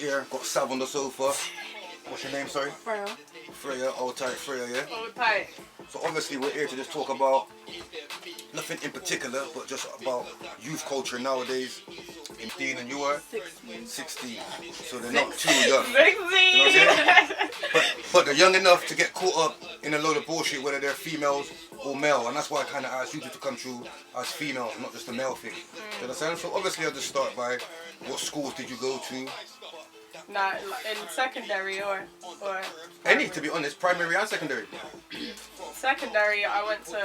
here, got Sav on the sofa. What's your name, sorry? Freya. Freya, old tight Freya, yeah? Old tight. So obviously we're here to just talk about nothing in particular, but just about youth culture nowadays. In Dean, and you were? 16. So they're not too young. 16! You know what I'm saying? But they're young enough to get caught up in a load of bullshit, whether they're females or male. And that's why I kind of asked you to come through as females, not just a male thing. You understand? So obviously I'll just start by, what schools did you go to? Nah, in secondary or Any, to be honest, primary and secondary. secondary, I went to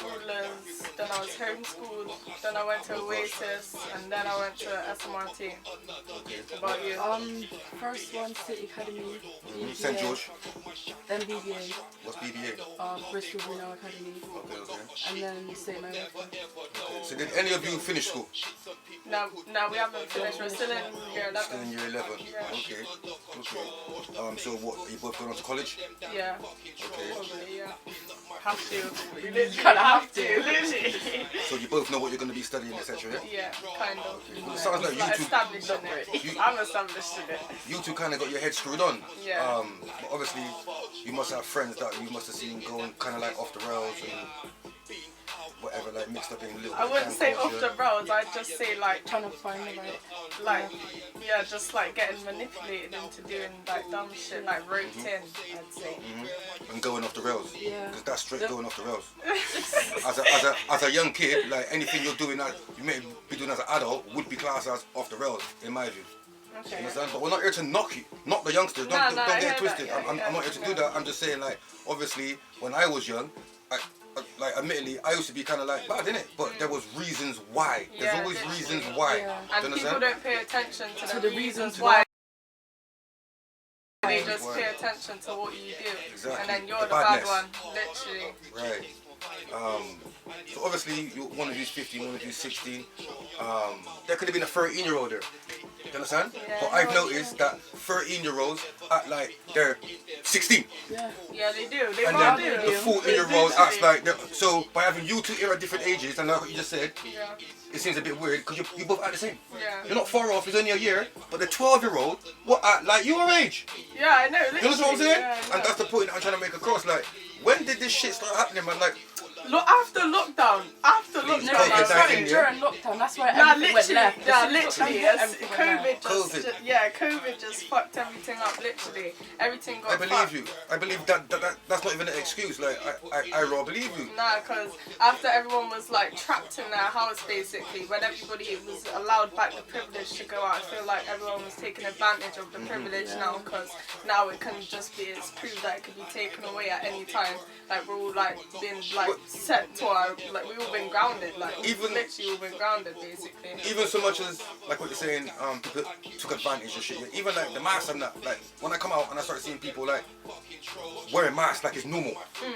Woodlands, then I was homeschooled, then I went to Oasis, and then I went to SMRT. What about you? First one, City Academy. St. George. Then BBA. What's BBA? Bristol Academy. Okay. And then St. Mary. Okay. So did any of you finish school? No, we haven't finished. We're still in year 11. Still in year 11. Yeah. Okay. So what, are you both going on to college? Yeah. Okay. Probably, yeah. Have to. You literally kind of have to. Literally. So you both know what you're going to be studying, etc. Yeah? Yeah, kind of. It sounds like you two. Establishing it. I'm establishing it. You two kind of got your head screwed on. Yeah. But obviously, you must have friends that you must have seen going kind of like off the rails and whatever, like mixed up in a little. I wouldn't say off the rails. I'd just say like Trying to find the just like getting manipulated into doing like dumb shit, like roped in. I'd say. And going off the rails. Yeah. Because that's straight going off the rails. as a young kid, like anything you're doing that you may be doing as an adult would be classed as off the rails, in my view. Okay. You understand? But we're not here to knock the youngsters. Don't get it twisted. I'm not here to do that. I'm just saying, like, obviously, when I was young, like, admittedly, I used to be kind of like bad, innit? But there was reasons why. There's always reasons why. Yeah. Do you And people don't pay attention to the reasons why. They just pay attention to what you do. Exactly. And then you're the bad one, literally. Right. So obviously, one of you's 15, one of you's 16. There could have been a 13-year-old there. Do you understand? Yeah, but I've noticed that 13-year-olds act like they're 16. Yeah, they do. They And all then do. the 14-year-old acts like they're... So by having you two here at different ages, and like what you just said, it seems a bit weird because you both act the same. Yeah. You're not far off, it's only a year, but the 12-year-old will act like your age. Yeah, I know. Literally. You know what I'm saying? Yeah, and that's the point that I'm trying to make across. Like, when did this shit start happening, man? Like, look, after lockdown. COVID-19, during lockdown, that's why Nah, everything went left. literally. COVID COVID just fucked everything up. Literally, everything got. I believe you. I believe that's not even an excuse. Like, I raw believe you. Nah, because after everyone was like trapped in their house, basically, when everybody was allowed back the privilege to go out, I feel like everyone was taking advantage of the privilege now, because now it can just be, it's proved that it could be taken away at any time. Like, we're all like being like set to our, like, we've all been grounded, like, even literally all been grounded, basically. Even so much as, like what you're saying, people took advantage of shit. Yeah? Even like the masks and that, like, when I come out and I start seeing people like wearing masks like it's normal.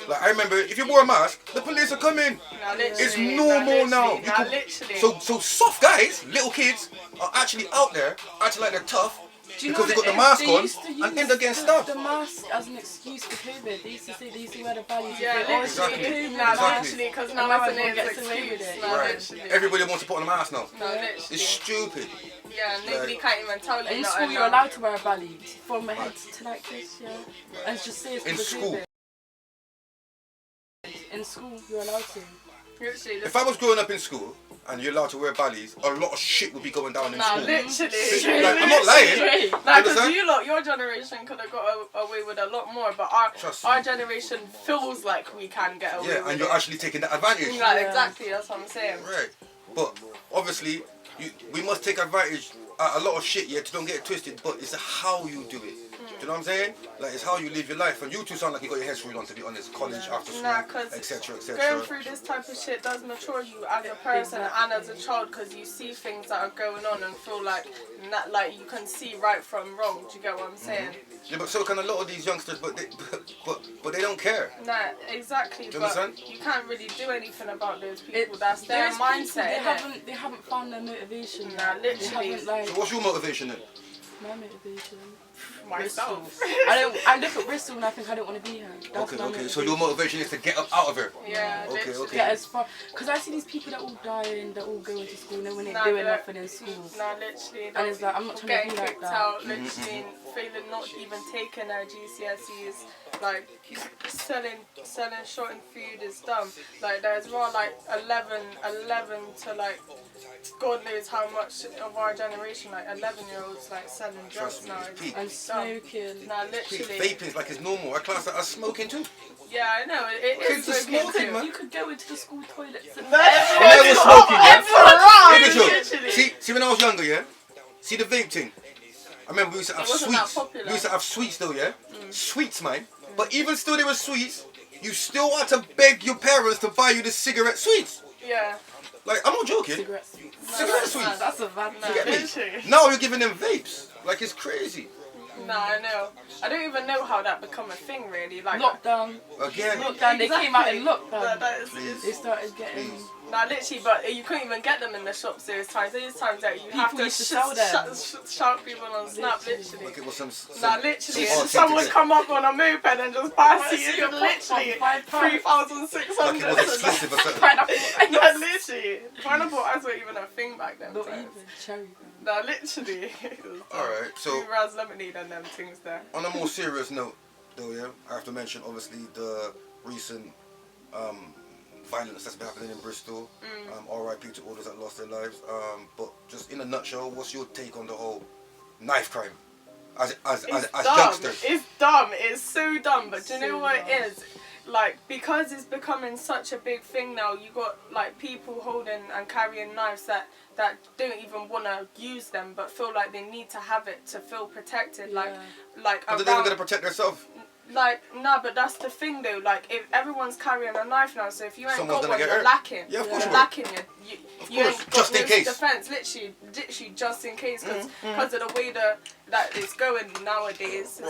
Like, I remember, if you wore a mask, the police are coming. Nah, it's normal now. Literally. So soft guys, little kids, are actually out there, acting like they're tough. Because they got the mask on, and then they're getting stabbed. The mask as an excuse for COVID. They used to say they used to wear the values. Yeah, literally. Literally, because now everyone gets away with it. Right. Everybody wants to put on a mask now. No, literally. It's stupid. Yeah, nobody can't even tell you. In school, you're allowed to wear a valley from my head to like this, yeah. And just say it's in school. In school, you're allowed to. Literally, if I was growing up in school and you're allowed to wear valleys, a lot of shit would be going down in school. Literally. Like, I'm not lying. Like, because your generation could have got away with a lot more, but our generation feels like we can get away with it. Yeah, and you're actually taking that advantage. Yeah, exactly, that's what I'm saying. Right. But obviously, we must take advantage of a lot of shit, yeah, don't get it twisted, but it's how you do it. Do you know what I'm saying? Like, it's how you live your life. And you two sound like you got your head screwed on, to be honest. College, after school, etc., etc. Going through this type of shit does mature you as a person and as a child, because you see things that are going on and feel like you can see right from wrong. Do you get what I'm saying? Yeah, but so can a lot of these youngsters, but they don't care. Nah, exactly. Do you understand? You can't really do anything about those people. That's their mindset. They haven't found their motivation. Nah, literally. So what's your motivation then? My motivation. Myself. I look at Bristol and I think I don't want to be here. That's my Okay. motivation. So your motivation is to get up out of here. Yeah, Okay, literally. okay. Get as far, because I see these people that all dying, that all going to school, no one ain't Nah, doing look. nothing in school. Nah, literally. And it's like, I'm not trying to getting be like kicked that. out, literally failing not even taking their GCSEs, like selling short and food is dumb. Like there's more like 11 to like God knows how much of our generation, like 11-year-olds like selling drugs Trust me, now. it's peak. And smoking. Nah, Peak. literally. Vaping is like it's normal. I class that as smoking too. Yeah, I know. It is Kids are smoking smoking, too. man. You could go into the school toilets and When I was smoking, yeah. Everyone, Look at you. literally. See when I was younger, yeah. See the vape thing. I remember we used to have It wasn't that sweets. popular. We used to have sweets though, yeah. Sweets, man. But even still, there were sweets. You still had to beg your parents to buy you the cigarette sweets. Yeah. Like I'm not joking. cigarettes. Cigarette sweets. That's a bad Nah, You get me? literally. Now you're giving them vapes. Like it's crazy. Nah, I know. I don't even know how that become a thing, really. Like Lockdown. Again. Lockdown. They came out in lockdown. That is, They started getting. nah, literally, but you couldn't even get them in the shops. There's times that you have to used to sell them. shout people on Snap, literally. Like it was some. Nah, literally, Oh, someone ticket. come up on a moped and just pass See you. your Literally, popcorn, £5. Like 3,600. it was exclusive or something. Pineapple Nah, ice. literally. Pineapple eyes weren't even a thing back then. Not bro. even cherry. Nah, literally. Alright, so 2 rounds lemonade and them things there. on a more serious note, though, yeah, I have to mention obviously the recent violence that's been happening in Bristol. RIP to all those that lost their lives. But just in a nutshell, what's your take on the whole knife crime as dumb. youngsters? It's dumb. It's so dumb. But do you know So what dumb. it is? Like, because it's becoming such a big thing now, you got like people holding and carrying knives that don't even want to use them, but feel like they need to have it to feel protected. Like Are they even going to protect themselves? like, no, but that's the thing though. Like, if everyone's carrying a knife now, so if you ain't Someone's got gonna one, get you're hurt. lacking. Yeah, of course You're you will. lacking. You course, ain't got just in no case. defense. Literally, just in case, because of the way that it's going nowadays.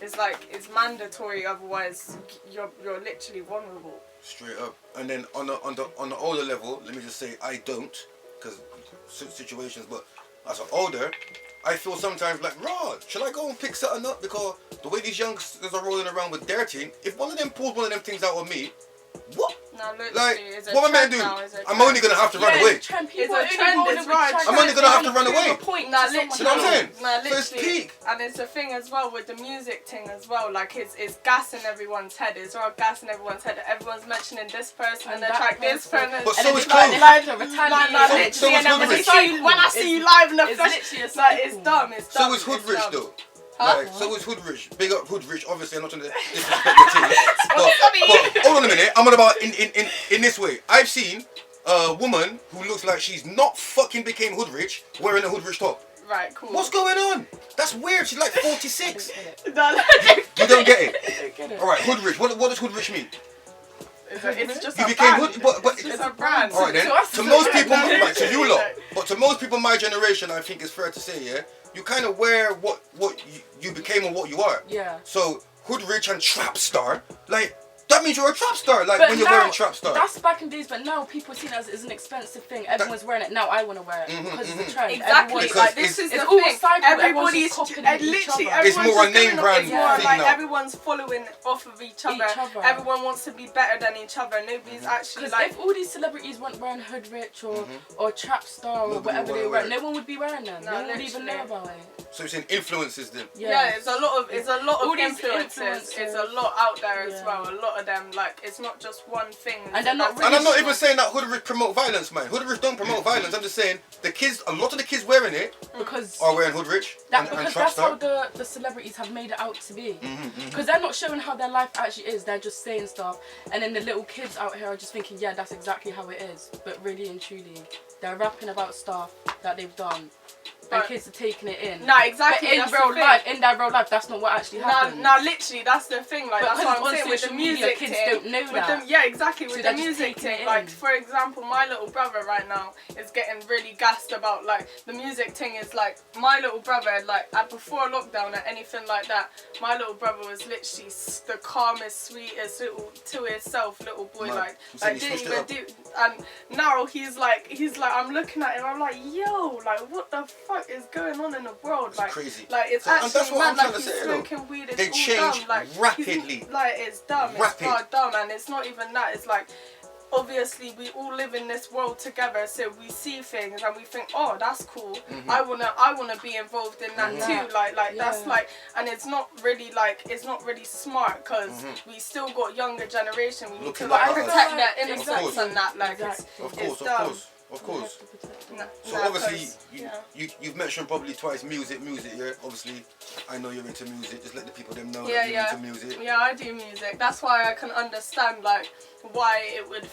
It's mandatory. Otherwise, you're literally vulnerable. Straight up. And then on the older level, let me just say I don't, because situations. But as an older, I feel sometimes like, raw, should I go and pick something up? Because the way these youngsters are rolling around with their thing, if one of them pulls one of them things out on me, what? No, literally, Like, it's a what am I trend doing? now, it's a I'm trend. only going to have to run away. It's a trend. It's People a are trend, only it's rolling right. with I'm only gonna have to run away. Point Nah, to someone literally. You know what I'm saying? Nah, So it's literally. peak. And it's the thing as well with the music thing as well. Like it's gassing everyone's head. It's all gassing everyone's head. Everyone's mentioning this person and And the that track this person. person. But And so then is it's like clothes. they have to retaliate. Literally, So and then is Hoodrich. when I see you live in the It's flesh, literally a like it's cycle. dumb. It's dumb. So is Hoodrich it's dumb. though. Huh? Like, so is Hoodrich. Big up Hoodrich. Obviously, I'm not trying to disrespect the team. But hold on a minute. I'm on about in this way. I've seen a woman who looks like she's not fucking became Hoodrich wearing a Hoodrich top. Right, cool. What's going on? That's weird. She's like 46. No, You don't get it. I don't get it. All right, Hoodrich. What does Hoodrich mean? it's just You a became brand. Hood, but It's just a brand. all right then. To us, To it's most a people, brand. right, to you lot, but to most people my generation, I think it's fair to say, yeah, you kind of wear what you became or what you are. Yeah. So Hoodrich and trap star, like that means you're a trap star. Like But when you're now, wearing trap star. That's back in days, but now people see it as an expensive thing. Everyone's wearing it. Now I want to wear it because it's a trend. Exactly. Everyone's- Because Like this is it's the all thing. cycle, everyone's Everybody's just copying each literally other. It's everyone's more a just name doing it. brand It's more thing like now. everyone's following off of each other. other. Everyone wants to be better than each other. Nobody's actually Because like. if all these celebrities weren't wearing Hoodrich or Trap Star or Nobody whatever would they wear wear, it. no one would be wearing them. No, No one would even know literally. about it. So you're saying influences then. Yeah, it's a lot of All these influences. It's a influencers. lot out there as Yeah. well. A lot of them, like it's not just one thing. And they're not That's- really And I'm not sure. even saying that Hoodrich promote violence, man. Hoodrich don't promote violence. I'm just saying the kids, a lot of the kids wearing it Because are wearing Hoodrich and because trap that's how star. the celebrities have made it out to be. Mm-hmm, Because they're not showing how their life actually is. They're just saying stuff, and then the little kids out here are just thinking, yeah, that's exactly how it is. But really and truly, they're rapping about stuff that they've done, and But- kids are taking it in. No, exactly. But in that's the real thing. life, in their real life, that's not what actually happens. Now, literally, that's the thing. Like, But that's 'cause what it's I'm on saying with the social media, music kids thing. don't know with that. The, yeah, exactly. So With they're the just music taking it thing, like in. for example, my little brother right now is getting really gassed about like the music thing. Is like my little brother, like before lockdown or anything like that. My little brother was literally the calmest, sweetest little to himself little boy. Man, Like you said he didn't switched even it do. And now he's like I'm looking at him. I'm like, yo, like what the fuck? fuck is going on in the world? It's like, crazy. Like, it's And actually that's what mad. I'm trying Like, to he's say, smoking weed. It's they all change dumb. Like, rapidly. Like, it's dumb. It's Rapid. far dumb, and it's not even that. It's like, obviously we all live in this world together, so we see things and we think, oh, that's cool. I wanna be involved in that too. Like that's like, and it's not really smart, because we still got younger generation. We need to like protect their innocence and that. Like, of course. No, So obviously, you've mentioned probably twice music. Yeah. Obviously, I know you're into music. Just let the people them know that you're into music. Yeah, I do music. That's why I can understand like why it would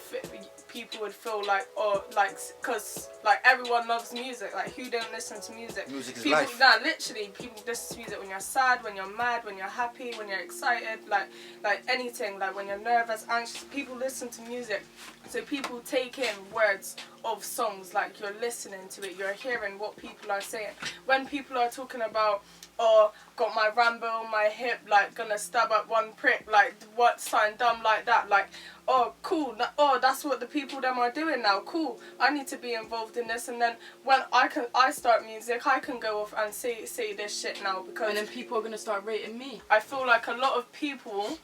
people would feel like, or like, because like everyone loves music. Like, who don't listen to music? Music is people, life. Nah, literally, people listen to music when you're sad, when you're mad, when you're happy, when you're excited, like anything. Like when you're nervous, anxious, people listen to music. So people take in words of songs, like you're listening to it, you're hearing what people are saying. When people are talking about, oh, got my Rambo on my hip, like gonna stab up one prick, like what, something dumb like that, like, oh cool, oh that's what the people them are doing now, cool, I need to be involved in this. And then when I start music, I can go off and say this shit now, because, and then people are gonna start rating me. I feel like a lot of people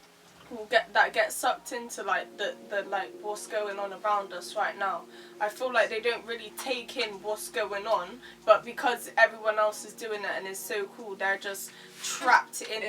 who get sucked into like the like what's going on around us right now. I feel like they don't really take in what's going on, but because everyone else is doing it and it's so cool, they're just trapped in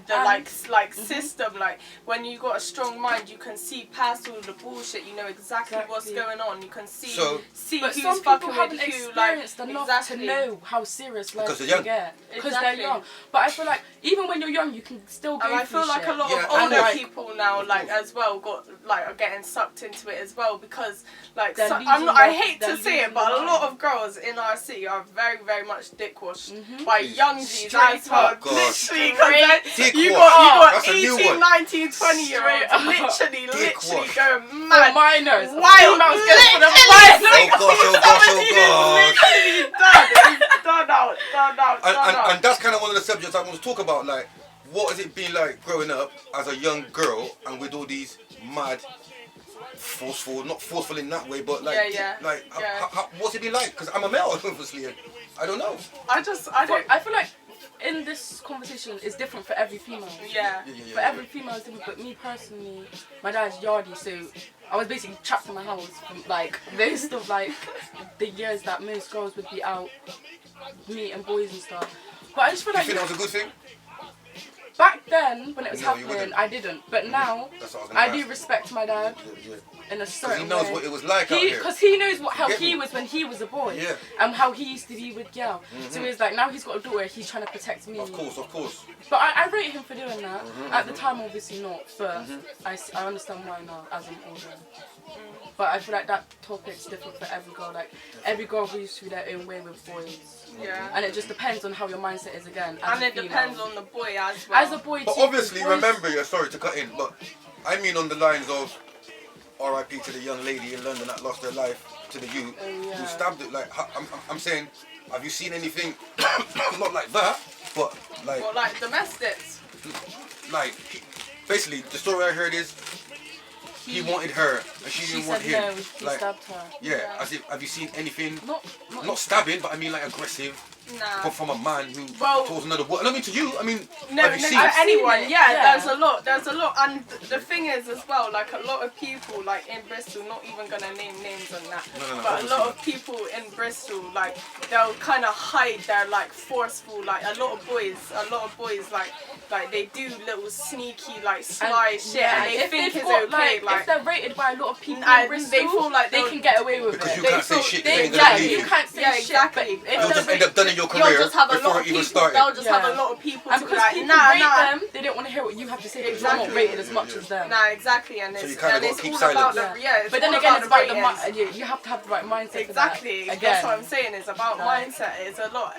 the system. Like, when you got a strong mind, you can see past all the bullshit. You know exactly what's going on. You can see but who's some fucking people with haven't who. experienced Like, enough to know how serious life Because they're can get. Because Exactly. they're young. But I feel like even when you're young, you can still go And I through feel like shit. a lot of And older like, people now, like as well, are getting sucked into it as well, because like They're I hate to they're say it, losing but a their lot mind. of girls in our city are very, very much dick washed by young G's Straight as well. up. Gosh. Literally, because Dick you wash. got That's a new 18, one. 19, 20-year-olds literally wash. going for mad. minors. Wild, Females get it for the literally. Oh gosh. It's done out. And that's kind of one of the subjects I want to talk about. Like, what has it been like growing up as a young girl and with all these mad, forceful, not forceful in that way, but like, what's it been like? Because I'm a male, obviously, and I don't know. I feel like in this conversation it's different for every female. For every female it's different, but me personally, my dad's yardie, so I was basically trapped in my house from like most of like the years that most girls would be out meeting boys and stuff. But I just feel like You think that was a good thing? back then when it was No, you happening, wouldn't. I didn't. But now That's what I was gonna I ask. do respect my dad in a certain way. Because he knows what it was like out here. Because he knows how Get he me? was when he was a boy. Yeah. And how he used to be with girl. So it's like, now he's got a daughter, he's trying to protect me. Of course. But I rate him for doing that. At the time, obviously not. But I understand why now as I'm older. But I feel like that topic's different for every girl. Like, every girl moves through their own way with boys. Yeah. And it just depends on how your mindset is again. And it depends on the boy as well. As a boy, But too, obviously, boys, remember, sorry to cut in, but I mean on the lines of R.I.P. to the young lady in London that lost her life to the youth who stabbed it. Like, I'm saying, have you seen anything, not like that, but like... Well, like domestics. Like, basically, the story I heard is he wanted her and she didn't want him. No, he Like, stabbed her. yeah, as if, have you seen anything, Not stabbing, but I mean like aggressive, Nah. but from a man who Well- told another woman? I mean to you, I mean, No, have you seen it? anyone, it. yeah, Yeah. there's a lot, and the thing is as well, like a lot of people, like in Bristol, not even gonna name names on that, No, but a lot of people in Bristol, like they'll kind of hide their like forceful, like a lot of boys, like they do little sneaky, like sly shit, and they think it's okay, like if they're rated by a lot of people and in Bristol, they feel like they they'll- can get away with Because it. you They can't say feel- shit, they- they ain't Yeah, gonna believe you you. can't say Yeah, shit. exactly. But if You'll they're just end up done in your You'll career just have a lot before of it even people. started. They'll just have Yeah. a lot of people And to be because like, people nah, rate nah. them, they don't want to hear what you have to say because you're not Exactly. rated as much as them. Nah, exactly, and So it's, you kinda and gotta it's keep all silent. about Yeah. the it's But then all again, it's about the ratings. you have to have the right mindset Exactly, for that. that's Again. what I'm saying. It's about Right. mindset. It's a lot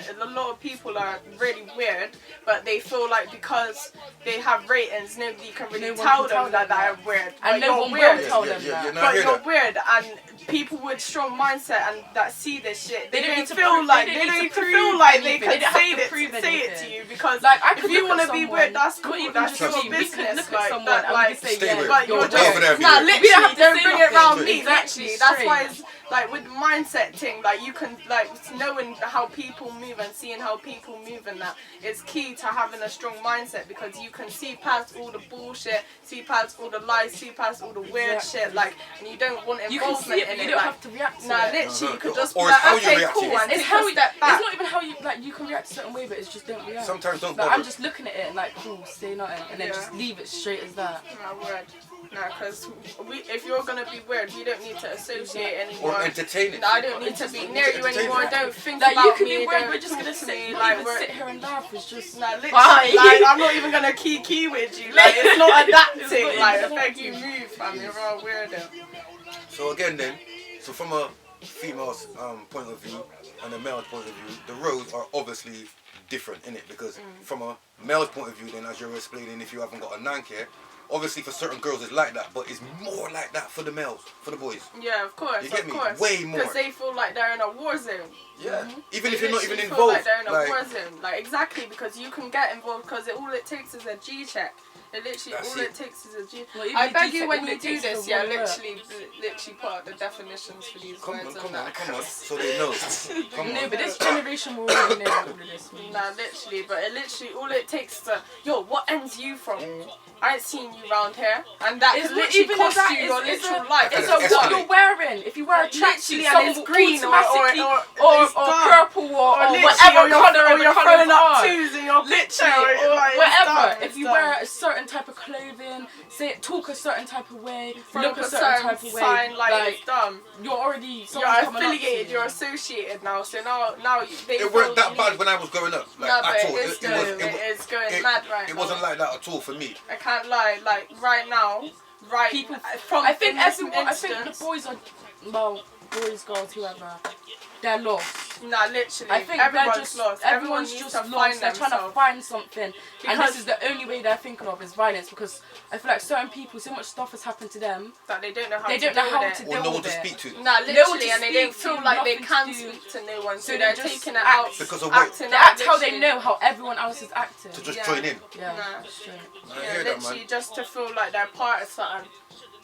of people are really weird, but they feel like because they have ratings, nobody can really No one tell can tell them that them they're that. weird. And But no you're one weird. will tell them that. no, I But hear you're that. weird, and people with strong mindset and that see this shit, they They don't don't need to feel prove- like they they don't don't need need to to prove feel like they anything. can They don't have say to it prove to it anything. to you, because Like, I if could you look want at to be someone, weird, that's not cool. even That's just your me. We could business. look at Like someone that, and we like could say, Stay yeah, with it. but you're you're Go over just there, nah, Vito. literally We don't have to don't say bring it nothing. around me. Exactly, Literally, that's straight. why like with the mindset thing, like you can like knowing how people move and seeing how people move and that is key to having a strong mindset, because you can see past all the bullshit, see past all the lies, see past all the weird shit, like, and you don't want involvement in it. You don't have to react to it. Nah, literally, you could just be Or like, how you okay, react to cool, it. and It's take how a step back. It's not even how you like. You can react a certain way, but it's just don't react. Sometimes don't like, bother. I'm just looking at it and like, cool, say nothing, and then just leave it straight as that. Nah, word. Nah, because if you're gonna be weird, we don't need to associate anymore. Or entertain it. I don't need to be near you anymore. Don't think Like, about you can me. be weird, Don't we're just gonna talk to sit, me. not Like, even sit here and laugh. It's just nah, literally, bye. like, I'm not even gonna key with you. Like, it's not adapting. It's not Like, even I beg you, move, fam. You're all weirdo. So again then, so from a female's point of view and a male's point of view, the roads are obviously different, innit? Because from a male's point of view then, as you're explaining, if you haven't got a nank here, obviously for certain girls it's like that, but it's more like that for the males, for the boys. Yeah, of course. You get of me? course. Way more. Because they feel like they're in a war zone. Yeah. Even They if you're not even literally feel involved. like they're in a war zone. Like, exactly, because you can get involved because all it takes is a G check. It literally, That's all it. it takes is a G. Well, even I the beg G you check, when all you it do takes this, is yeah, one word. literally put out the definitions for these Come words on, and that. come on, so they know. Come No, on. but this generation will already know what all of this means. Nah, literally, but it literally, all it takes to, yo, what ends you from? I ain't seen you round here, and that It's could not literally even cost that, you it's- your it's literal a- life. It's Escalate. what you're wearing. If you wear a tracksuit, Literally, and someone it's will green or automatically it's or dark. purple or literally, whatever or you're, colour or the you're colours throwing up are. twos in your picture, Literally, or like, it's whatever. done, If it's you done. wear a certain type of clothing, say talk a certain type of way, Throw look up a certain type of way, sign, like, it's dumb. you're already You're someone's coming up to affiliated, you. you're associated now, so now they It weren't that bad when I was growing up, like No, but at all. it is going mad right It now. wasn't like that at all for me. I can't lie, like right now, People, from I think in this everyone, I think the instance- boys are, well, boys, girls, whoever, they're lost. Nah, literally, I think everyone's they're just lost. Everyone's Everyone needs just to lost. find They're trying to themselves. find something, and Because- this is the only way they're thinking of is violence. Because I feel like certain people, so much stuff has happened to them, that they don't know how they to don't know deal how with to it. deal Or no one with to it. speak to. Nah, No one literally, to and they don't speak feel to, like they nothing can to do. speak to no one, so So they're they just taking it act. out, Because of acting They out, act how they literally. know how everyone else is acting. To just Yeah. join in. Yeah, Nah. straight. I Yeah, hear that, literally man. just to feel like they're part of something.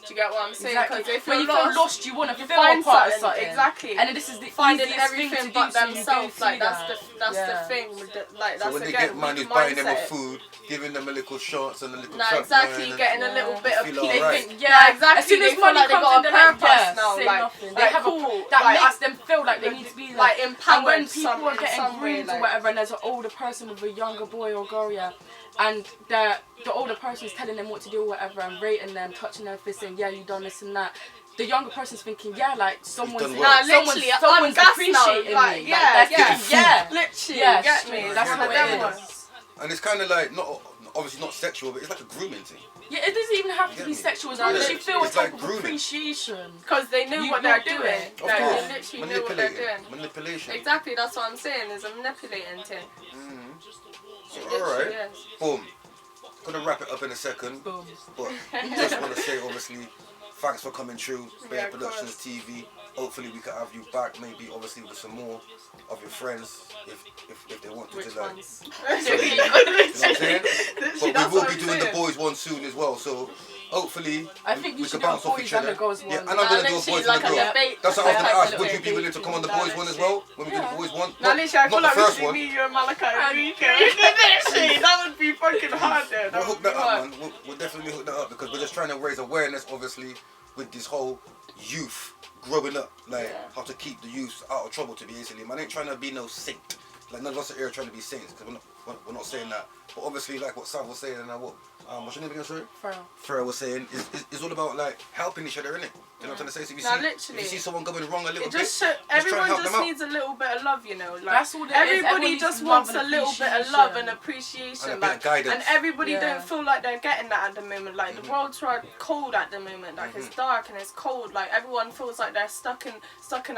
Do you get what I'm saying? Exactly. Because if When you're you feel lost, you want to feel find a part of something, something. exactly. And this is the finding easiest everything thing to but do, so you go themselves, through like that's that. the Yeah. thing. With the, like So that's when they again get man with who's the buying them a mindset. food, giving them a little shots and a little Nah, chat, exactly. man, Getting a Yeah. little bit I of feel peace. They alright. think, yeah, Yeah, exactly. as soon as They feel money like they comes got in, a they're like, purpose yeah, now, say like- nothing. like, They have cool, that like, makes them feel like they need to be there. like, empowered And when people are in getting some way, groomed or like- whatever, and there's an older person with a younger boy or girl, yeah, and the older person is telling them what to do or whatever, and rating them, touching their fist, saying, yeah, you done this and that. The younger person's thinking, yeah, like someone's, done well. Nah, literally, someone's I'm gassed appreciating now. Like, me. yeah, Like, that's yeah, literally, yeah, you get straight. me. That's Yeah, how but it that is. was. And it's kind of like, not obviously not sexual, but it's like a grooming thing. Yeah, it doesn't even have to Get be me? sexual as long as you Yeah, feel a it's type like of grooming. appreciation. Because they know You- what you're they're doing doing. it. Of Like, course. they literally know what they're doing. Manipulation. Exactly, that's what I'm saying. There's a manipulating thing. So, It literally alright. is. Boom. Gonna wrap it up in a second. Boom. But just want to say, obviously, thanks for coming through, Bear Yeah, of Productions course. TV. Hopefully, we can have you back, maybe, obviously, with some more of your friends, if they want to. Which do that. ones? You know what I'm saying? Literally, But we that's will what be I'm doing the saying. boys one soon as well. So hopefully, I think you we should can do a bounce off boys each and other. a girls Yeah, one. and I'm gonna do a literally boys like and a a girls. debate. That's what I was Like gonna a ask. Would little you be willing to come on the boys one as well when we do the Yeah. boys one? Now, literally, I feel not the like we first should one. be me, you, and Malachi, and Rico. Literally, that would be fucking hard there. We'll hook that up, man. We'll definitely hook that up because we're just trying to raise awareness, obviously, with this whole youth growing up, like how to keep the youth out of trouble. To be basically, man, ain't trying to be no saint. Like none of us are here trying to be saints because we're not saying that. But obviously, like what Sav was saying, and what's your name again, sorry? Farrell was saying, is all about like helping each other, innit? You know what I'm trying to say? So if you Nah, see, literally. if you see someone going wrong a little It bit, just try and everyone help just them out. needs a little bit of love, you know. Like That's all it is. everybody Everyone just needs wants love a and little bit of love and appreciation. appreciation, And a bit of like, guidance. and everybody Yeah. don't feel like they're getting that at the moment. Like the world's right cold at the moment. Like it's dark and it's cold. Like everyone feels like they're stuck in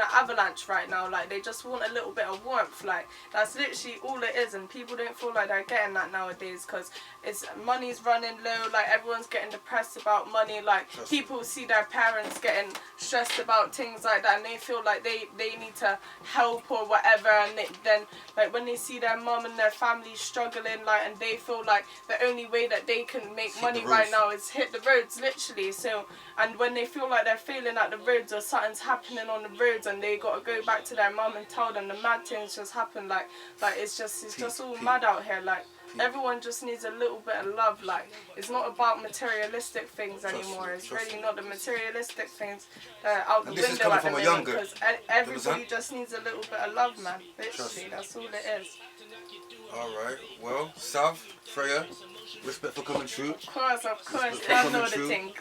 an avalanche right now. Like they just want a little bit of warmth. Like that's literally all it is. And people don't feel like they're getting that nowadays because it's money's running running low, like everyone's getting depressed about money, like people see their parents getting stressed about things like that, and they feel like they need to help or whatever, and then like when they see their mum and their family struggling, like, and they feel like the only way that they can make money right now is hit the roads, literally. So, and when they feel like they're failing at the roads or something's happening on the roads, and they got to go back to their mum and tell them the mad things just happened, like it's just all mad out here, like. Everyone just needs a little bit of love. Like, it's not about materialistic things anymore. It's really not the materialistic things that are out the window at the moment, because everybody just needs a little bit of love, man. Literally, that's all it is. Alright, well, Sav, Freya, respect for coming through. Of course, I know the thing.